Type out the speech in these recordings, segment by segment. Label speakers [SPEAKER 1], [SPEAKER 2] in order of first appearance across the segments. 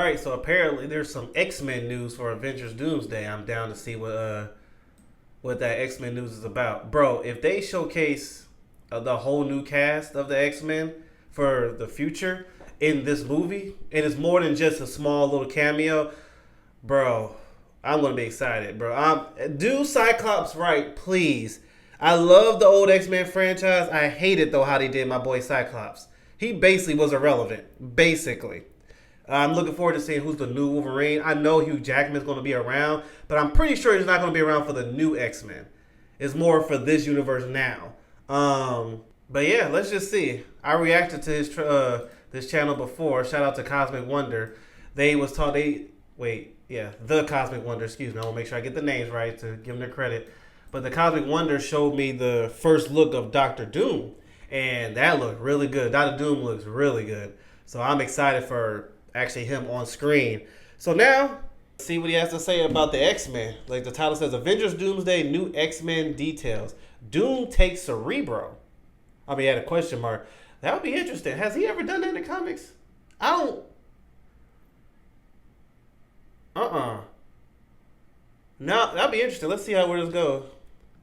[SPEAKER 1] right. So apparently there's some X-Men news for Avengers Doomsday. I'm down to see what that X-Men news is about. Bro, if they showcase the whole new cast of the X-Men for the future in this movie, and it's more than just a small little cameo, bro, I'm going to be excited, bro. Do Cyclops right, please. I love the old X-Men franchise. I hated, though, how they did my boy Cyclops. He basically was irrelevant, basically. I'm looking forward to seeing who's the new Wolverine. I know Hugh Jackman's going to be around, but I'm pretty sure he's not going to be around for the new X-Men. It's more for this universe now. But yeah, let's just see. I reacted to his this channel before. Shout out to Cosmic Wonder. The Cosmic Wonder. Excuse me. I want to make sure I get the names right to give them their credit. But the Cosmic Wonder showed me the first look of Doctor Doom, and that looked really good. Doctor Doom looks really good. So I'm excited for actually him on screen. So now, let's see what he has to say about the X-Men. Like the title says, Avengers Doomsday, new X-Men details. Doom takes Cerebro. I mean, had a question mark. That would be interesting. Has he ever done that in the comics? I don't. No, that'd be interesting. Let's see where this goes.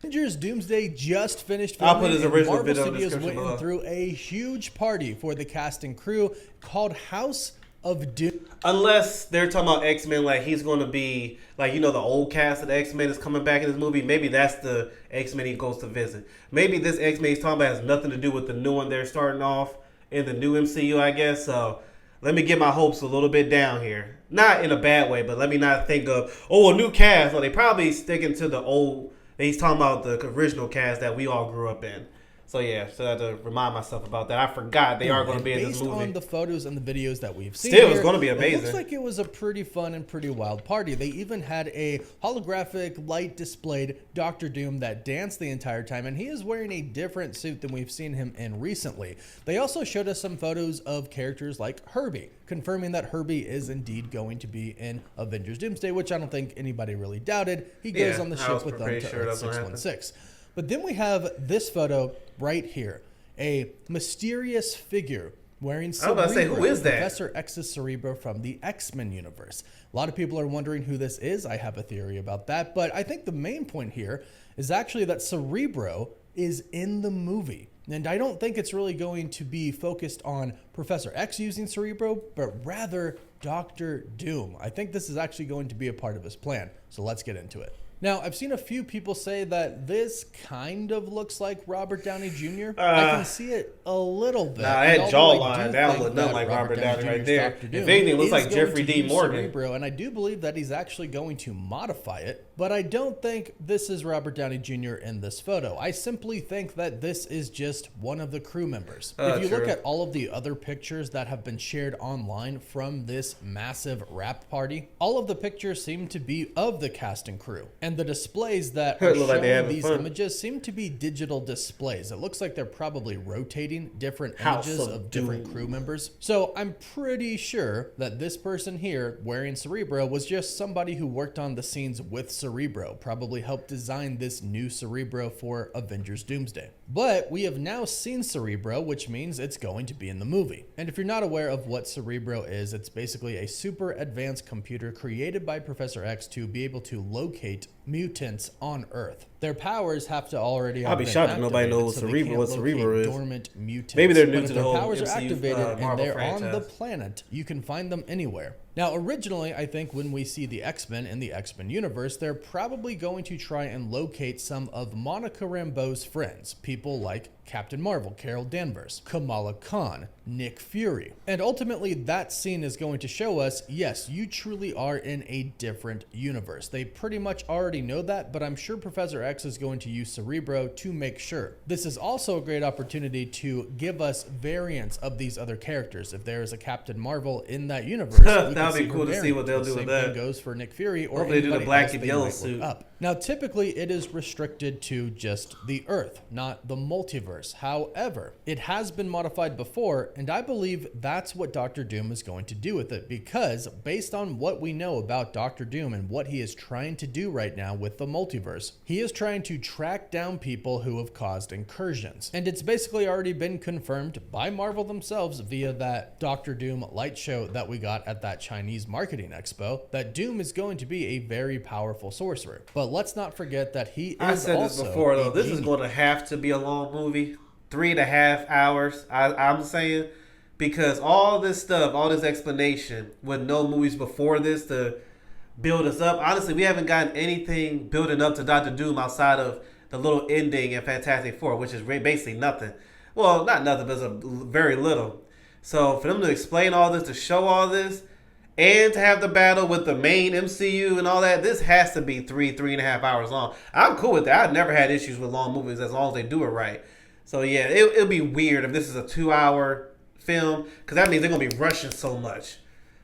[SPEAKER 2] Avengers Doomsday just finished filming.
[SPEAKER 1] I'll put his original
[SPEAKER 2] Marvel
[SPEAKER 1] video in the
[SPEAKER 2] Studios
[SPEAKER 1] description
[SPEAKER 2] went
[SPEAKER 1] below.
[SPEAKER 2] through a huge party for the cast and crew called House of Doom.
[SPEAKER 1] Unless they're talking about X-Men, like he's going to be, like, the old cast of the X-Men is coming back in this movie. Maybe that's the X-Men he goes to visit. Maybe this X-Men he's talking about has nothing to do with the new one they're starting off in the new MCU, I guess. So let me get my hopes a little bit down here. Not in a bad way, but let me not think of, a new cast. No, they probably sticking to the old. He's talking about the original cast that we all grew up in. So yeah, so I had to remind myself about that. I forgot they are going to be in this movie.
[SPEAKER 2] Based on the photos and the videos that we've seen,
[SPEAKER 1] Still, it's going to be amazing.
[SPEAKER 2] It looks like it was a pretty fun and pretty wild party. They even had a holographic light displayed Doctor Doom that danced the entire time, and he is wearing a different suit than we've seen him in recently. They also showed us some photos of characters like Herbie, confirming that Herbie is indeed going to be in Avengers Doomsday, which I don't think anybody really doubted. He goes on the ship with them to Earth 616. But then we have this photo right here. A mysterious figure wearing Cerebro.
[SPEAKER 1] I was about to say, who is that?
[SPEAKER 2] Professor X's Cerebro from the X-Men universe. A lot of people are wondering who this is. I have a theory about that. But I think the main point here is actually that Cerebro is in the movie. And I don't think it's really going to be focused on Professor X using Cerebro, but rather Doctor Doom. I think this is actually going to be a part of his plan. So let's get into it. Now, I've seen a few people say that this kind of looks like Robert Downey Jr. I can see it a little bit.
[SPEAKER 1] Nah, that jawline, that don't look nothing like Robert Downey right there. If anything, it looks like Jeffrey D. Morgan.
[SPEAKER 2] Cerebro, and I do believe that he's actually going to modify it, but I don't think this is Robert Downey Jr. in this photo. I simply think that this is just one of the crew members. If you look at all of the other pictures that have been shared online from this massive wrap party, all of the pictures seem to be of the cast and crew. And the displays that are showing these images seem to be digital displays. It looks like they're probably rotating different images of different crew members. So I'm pretty sure that this person here wearing Cerebro was just somebody who worked on the scenes with Cerebro, probably helped design this new Cerebro for Avengers Doomsday. But we have now seen Cerebro, which means it's going to be in the movie. And if you're not aware of what Cerebro is, it's basically a super advanced computer created by Professor X to be able to locate mutants on Earth. Their powers have to already have
[SPEAKER 1] I'll be shocked if nobody knows
[SPEAKER 2] so
[SPEAKER 1] Cerebro what Cerebro is.
[SPEAKER 2] Dormant mutants.
[SPEAKER 1] Maybe they're new
[SPEAKER 2] but
[SPEAKER 1] to
[SPEAKER 2] if
[SPEAKER 1] the
[SPEAKER 2] their
[SPEAKER 1] whole
[SPEAKER 2] powers are
[SPEAKER 1] MCU,
[SPEAKER 2] activated and
[SPEAKER 1] Marvel
[SPEAKER 2] they're
[SPEAKER 1] franchise.
[SPEAKER 2] on the planet, you can find them anywhere. Now, originally, I think when we see the X-Men in the X-Men universe, they're probably going to try and locate some of Monica Rambeau's friends, people like Captain Marvel, Carol Danvers, Kamala Khan, Nick Fury. And ultimately, that scene is going to show us, yes, you truly are in a different universe. They pretty much already know that, but I'm sure Professor X is going to use Cerebro to make sure. This is also a great opportunity to give us variants of these other characters. If there is a Captain Marvel in that universe,
[SPEAKER 1] that would be cool to see what they'll do with that.
[SPEAKER 2] Same thing goes for Nick Fury or
[SPEAKER 1] hopefully they do the black and
[SPEAKER 2] anybody
[SPEAKER 1] yellow
[SPEAKER 2] else they might
[SPEAKER 1] suit.
[SPEAKER 2] look up. Now, typically, it is restricted to just the Earth, not the multiverse. However, it has been modified before, and I believe that's what Doctor Doom is going to do with it, because based on what we know about Doctor Doom and what he is trying to do right now with the multiverse, he is trying trying to track down people who have caused incursions. And it's basically already been confirmed by Marvel themselves via that Doctor Doom light show that we got at that Chinese marketing expo that Doom is going to be a very powerful sorcerer. But let's not forget that he is also
[SPEAKER 1] I said this before, though. This is going to have to be a long movie. 3.5 hours, I'm saying. Because all this stuff, all this explanation with no movies before this to build us up. Honestly, we haven't gotten anything building up to Doctor Doom outside of the little ending in Fantastic Four, which is basically nothing. Well, not nothing, but it's very little. So for them to explain all this, to show all this, and to have the battle with the main MCU and all that, this has to be 3.5 hours long. I'm cool with that. I've never had issues with long movies as long as they do it right. So yeah, it'll be weird if this is a 2-hour film, because that means they're going to be rushing so much.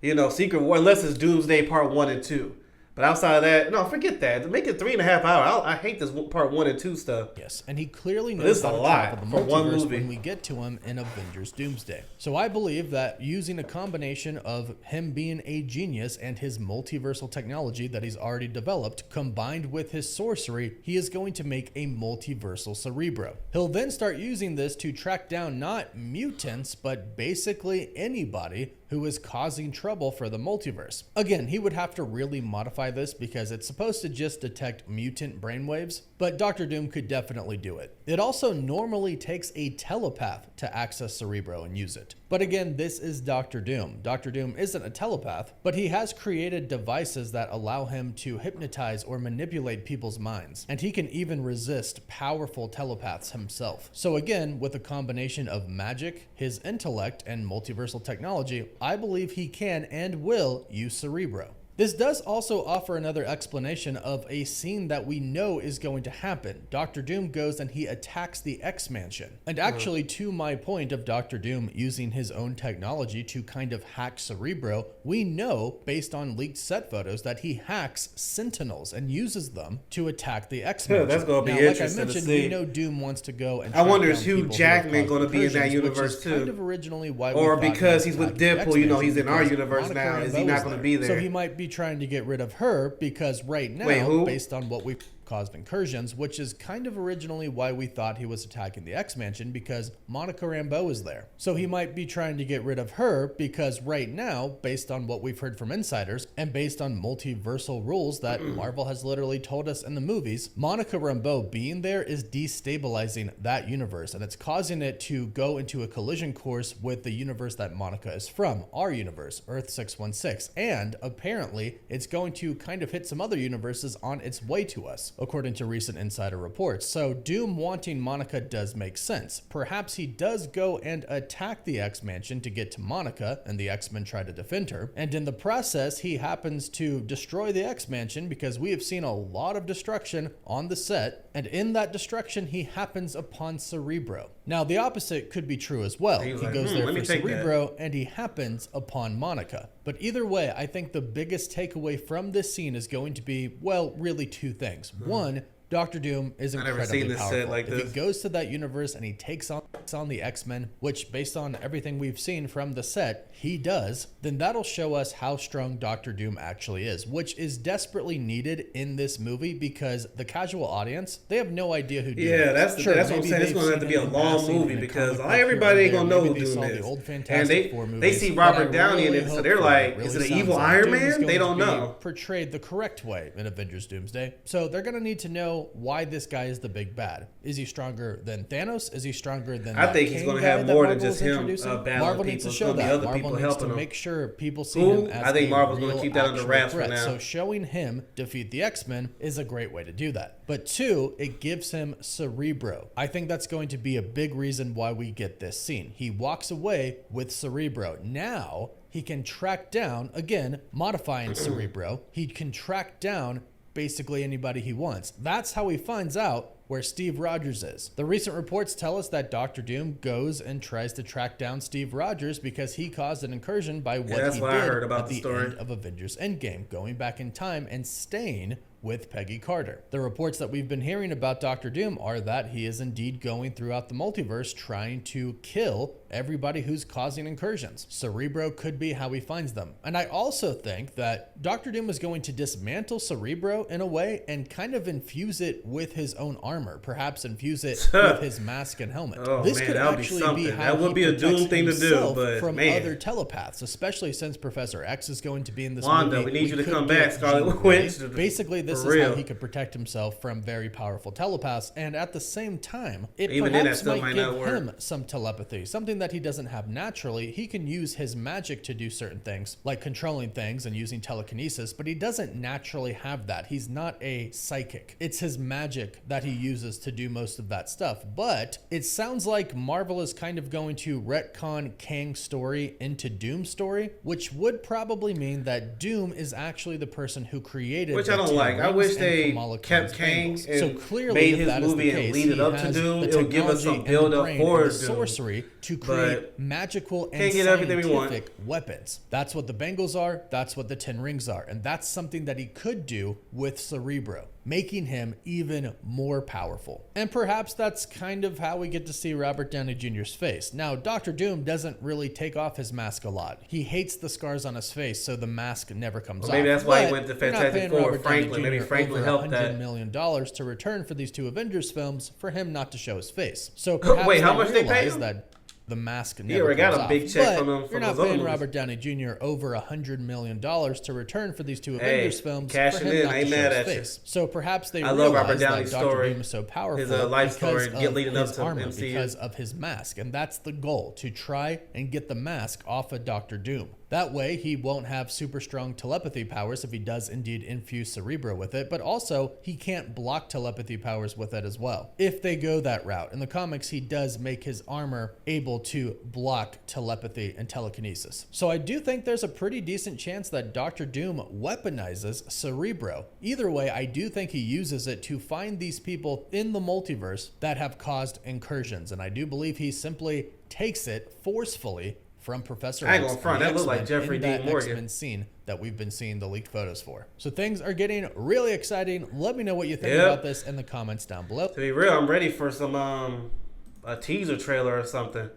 [SPEAKER 1] You know, Secret War, unless it's Doomsday Part 1 and 2. But outside of that, no, forget that. Make it 3.5 hours. I hate this Part 1 and 2 stuff.
[SPEAKER 2] Yes, and he clearly knows how to tackle the multiverse when we get to him in Avengers Doomsday. So I believe that using a combination of him being a genius and his multiversal technology that he's already developed, combined with his sorcery, he is going to make a multiversal Cerebro. He'll then start using this to track down not mutants, but basically anybody who is causing trouble for the multiverse. Again, he would have to really modify this because it's supposed to just detect mutant brainwaves, but Doctor Doom could definitely do it. It also normally takes a telepath to access Cerebro and use it. But again, this is Doctor Doom. Doctor Doom isn't a telepath, but he has created devices that allow him to hypnotize or manipulate people's minds. And he can even resist powerful telepaths himself. So again, with a combination of magic, his intellect, and multiversal technology, I believe he can and will use Cerebro. This does also offer another explanation of a scene that we know is going to happen. Doctor Doom goes and he attacks the X-Mansion. And actually, to my point of Doctor Doom using his own technology to kind of hack Cerebro, we know, based on leaked set photos, that he hacks Sentinels and uses them to attack the X-Mansion.
[SPEAKER 1] That's going to be interesting
[SPEAKER 2] like I mentioned,
[SPEAKER 1] to see.
[SPEAKER 2] We know Doom wants to go and
[SPEAKER 1] I wonder is Hugh Jackman going to be in that universe too?
[SPEAKER 2] Kind of originally why
[SPEAKER 1] or because he's with Deadpool, you know, he's in our universe now. Is he not going to be there?
[SPEAKER 2] So he might be trying to get rid of her because right now, based on what we caused incursions, which is kind of originally why we thought he was attacking the X-Mansion, because Monica Rambeau is there. So he might be trying to get rid of her because right now, based on what we've heard from insiders and based on multiversal rules that Marvel has literally told us in the movies, Monica Rambeau being there is destabilizing that universe, and it's causing it to go into a collision course with the universe that Monica is from, our universe, Earth 616, and apparently it's going to kind of hit some other universes on its way to us, according to recent insider reports. So Doom wanting Monica does make sense. Perhaps he does go and attack the X-Mansion to get to Monica, and the X-Men try to defend her. And in the process, he happens to destroy the X-Mansion because we have seen a lot of destruction on the set. And in that destruction, he happens upon Cerebro. Now, the opposite could be true as well. He goes there for Cerebro, and he happens upon Monica. But either way, I think the biggest takeaway from this scene is going to be, well, really two things. One, Doctor Doom is incredibly powerful. If he goes to that universe and he takes on the X-Men, which based on everything we've seen from the set, he does, then that'll show us how strong Doctor Doom actually is, which is desperately needed in this movie because the casual audience, they have no idea who Doom is.
[SPEAKER 1] That's what I'm saying. It's going to have to be a long movie because everybody ain't going to know who Doom is. And they see Robert Downey in it, so they're like, is it an evil Iron Man? They don't know.
[SPEAKER 2] Portrayed the correct way in Avengers Doomsday. So they're going to need to know why this guy is the big bad. Is he stronger than Thanos? Is he stronger than
[SPEAKER 1] I think he's going to have more than just him battling
[SPEAKER 2] Marvel needs to show that. Marvel needs to make sure people see him as
[SPEAKER 1] I think Marvel's going to keep that under wraps for now.
[SPEAKER 2] So showing him defeat the X-Men is a great way to do that. But two, it gives him Cerebro. I think that's going to be a big reason why we get this scene. He walks away with Cerebro. Now he can track down, again, modifying Cerebro. He can track down basically anybody he wants. That's how he finds out where Steve Rogers is. The recent reports tell us that Doctor Doom goes and tries to track down Steve Rogers because he caused an incursion by what he did at the end of Avengers Endgame, going back in time and staying with Peggy Carter. The reports that we've been hearing about Doctor Doom are that he is indeed going throughout the multiverse trying to kill everybody who's causing incursions. Cerebro could be how he finds them. And I also think that Doctor Doom is going to dismantle Cerebro in a way and kind of infuse it with his own armor, perhaps infuse it with his mask and helmet.
[SPEAKER 1] Oh,
[SPEAKER 2] this
[SPEAKER 1] man,
[SPEAKER 2] could actually be how
[SPEAKER 1] that would be a Doom thing to do, but
[SPEAKER 2] from
[SPEAKER 1] man.
[SPEAKER 2] other telepaths, especially since Professor X is going to be in this
[SPEAKER 1] Wanda,
[SPEAKER 2] movie.
[SPEAKER 1] we need you to come back, Scarlet Witch.
[SPEAKER 2] Basically, this is how he could protect himself from very powerful telepaths, and at the same time, it perhaps might give him some telepathy, something that he doesn't have naturally. He can use his magic to do certain things, like controlling things and using telekinesis, but he doesn't naturally have that. He's not a psychic. It's his magic that he uses to do most of that stuff. But it sounds like Marvel is kind of going to retcon Kang's story into Doom's story, which would probably mean that Doom is actually the person who created,
[SPEAKER 1] which I don't like. I wish they kept Kang and
[SPEAKER 2] so clearly,
[SPEAKER 1] made his movie and lead it up to Doom. It'll give us some build up for Doom.
[SPEAKER 2] Sorcery to create magical and scientific weapons. That's what the Bengals are. That's what the Ten Rings are. And that's something that he could do with Cerebro, making him even more powerful. And perhaps that's kind of how we get to see Robert Downey Jr.'s face. Now, Doctor Doom doesn't really take off his mask a lot. He hates the scars on his face, so the mask never comes off.
[SPEAKER 1] Maybe that's why he went to Fantastic Four. Franklin, maybe Franklin helped that.
[SPEAKER 2] $100 million to return for these two Avengers films for him not to show his face. So perhaps
[SPEAKER 1] wait, how much they pay him?
[SPEAKER 2] That the mask never
[SPEAKER 1] he already got a big check
[SPEAKER 2] from
[SPEAKER 1] him.
[SPEAKER 2] You're not paying Robert Downey Jr. over $100 million to return for these two Avengers films.
[SPEAKER 1] Cashing in, I ain't mad at you.
[SPEAKER 2] So perhaps they
[SPEAKER 1] love Robert
[SPEAKER 2] Downey's
[SPEAKER 1] that Dr.
[SPEAKER 2] Doom is so powerful
[SPEAKER 1] his life story leading up to
[SPEAKER 2] armor,
[SPEAKER 1] MCU.
[SPEAKER 2] because of his mask, and that's the goal, to try and get the mask off of Doctor Doom. That way, he won't have super strong telepathy powers if he does indeed infuse Cerebro with it, but also he can't block telepathy powers with it as well. If they go that route. In the comics, he does make his armor able to block telepathy and telekinesis. So I do think there's a pretty decent chance that Doctor Doom weaponizes Cerebro. Either way, I do think he uses it to find these people in the multiverse that have caused incursions, and I do believe he simply takes it forcefully from Professor X.
[SPEAKER 1] I ain't gonna front. That looks like Jeffrey Dean Morgan.
[SPEAKER 2] X-Men scene that we've been seeing the leaked photos for. So things are getting really exciting. Let me know what you think about this in the comments down below.
[SPEAKER 1] To be real, I'm ready for some a teaser trailer or something.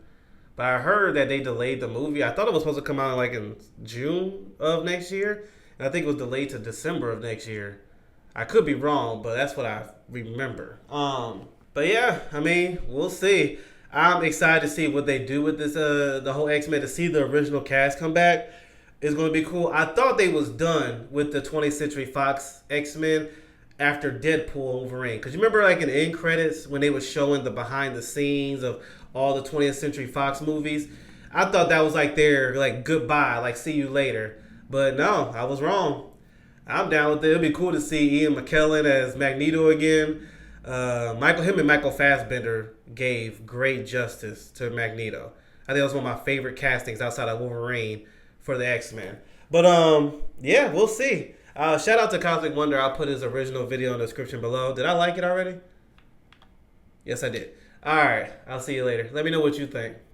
[SPEAKER 1] But I heard that they delayed the movie. I thought it was supposed to come out like in June of next year, and I think it was delayed to December of next year. I could be wrong, but that's what I remember. But yeah, I mean, we'll see. I'm excited to see what they do with this, the whole X-Men, to see the original cast come back. It's going to be cool. I thought they was done with the 20th Century Fox X-Men after Deadpool Wolverine. Because you remember like in the end credits when they were showing the behind the scenes of all the 20th Century Fox movies? I thought that was like their like goodbye, like see you later. But no, I was wrong. I'm down with it. It'll be cool to see Ian McKellen as Magneto again. Michael Fassbender gave great justice to Magneto. I think that was one of my favorite castings outside of Wolverine for the X-Men. But yeah, we'll see. Shout out to Cosmic Wonder. I'll put his original video in the description below. Did I like it already? Yes, I did. All right, I'll see you later. Let me know what you think.